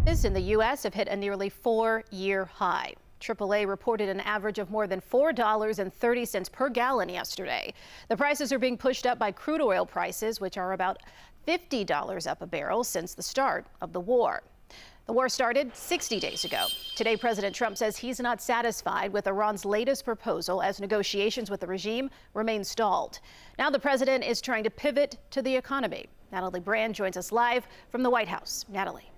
In the U.S. have hit a nearly 4-year high. AAA reported an average of more than $4.30 per gallon yesterday. The prices are being pushed up by crude oil prices, which are about $50 up a barrel since the start of the war. The war started 60 days ago. Today, President Trump says he's not satisfied with Iran's latest proposal as negotiations with the regime remain stalled. Now the president is trying to pivot to the economy. Natalie Brand joins us live from the White House. Natalie.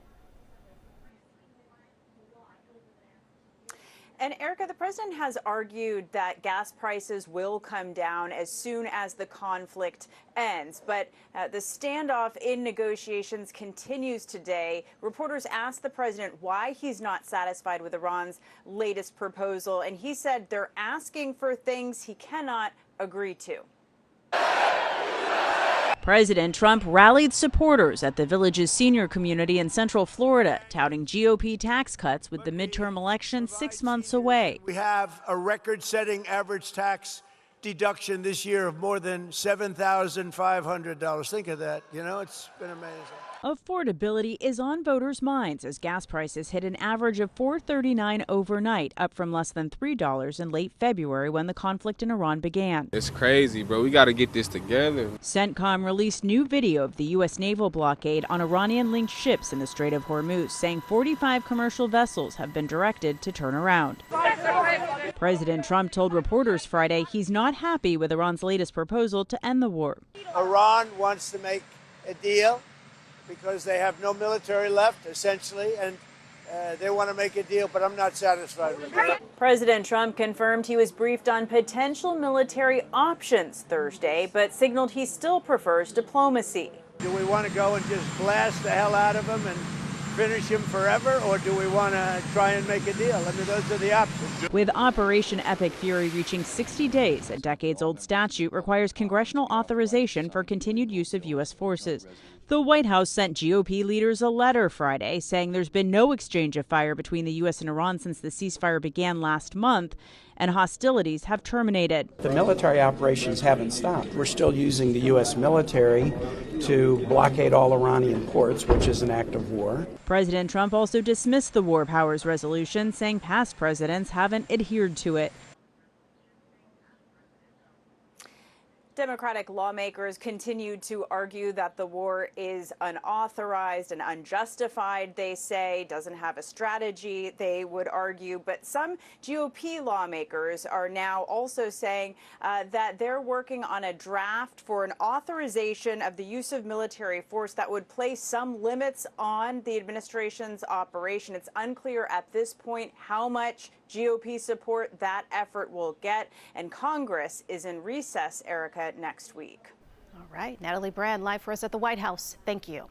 And Erica, the president has argued that gas prices will come down as soon as the conflict ends. But the standoff in negotiations continues today. Reporters asked the president why he's not satisfied with Iran's latest proposal. And he said they're asking for things he cannot agree to. President Trump rallied supporters at the Villages senior community in Central Florida, touting GOP tax cuts with the midterm election 6 months away. We have a record-setting average tax deduction this year of more than $7,500. Think of that. You know, it's been amazing. Affordability is on voters' minds as gas prices hit an average of $4.39 overnight, up from less than $3 in late February when the conflict in Iran began. It's crazy, bro. We got to get this together. CENTCOM released new video of the U.S. naval blockade on Iranian-linked ships in the Strait of Hormuz, saying 45 commercial vessels have been directed to turn around. President Trump told reporters Friday he's not happy with Iran's latest proposal to end the war. Iran wants to make a deal because they have no military left, essentially, and they want to make a deal, but I'm not satisfied with it. President Trump confirmed he was briefed on potential military options Thursday, but signaled he still prefers diplomacy. Do we want to go and just blast the hell out of him and finish him forever, or do we want to try and make a deal? I mean, those are the options. With Operation Epic Fury reaching 60 days, a decades-old statute requires congressional authorization for continued use of U.S. forces. The White House sent GOP leaders a letter Friday saying there's been no exchange of fire between the U.S. and Iran since the ceasefire began last month, and hostilities have terminated. The military operations haven't stopped. We're still using the U.S. military to blockade all Iranian ports, which is an act of war. President Trump also dismissed the War Powers Resolution, saying past presidents haven't adhered to it. Democratic lawmakers continued to argue that the war is unauthorized and unjustified, they say, doesn't have a strategy, they would argue. But some GOP lawmakers are now also saying that they're working on a draft for an authorization of the use of military force that would place some limits on the administration's operation. It's unclear at this point how much GOP support that effort will get, and Congress is in recess, Erica, next week. All right, Natalie Brand live for us at the White House. Thank you.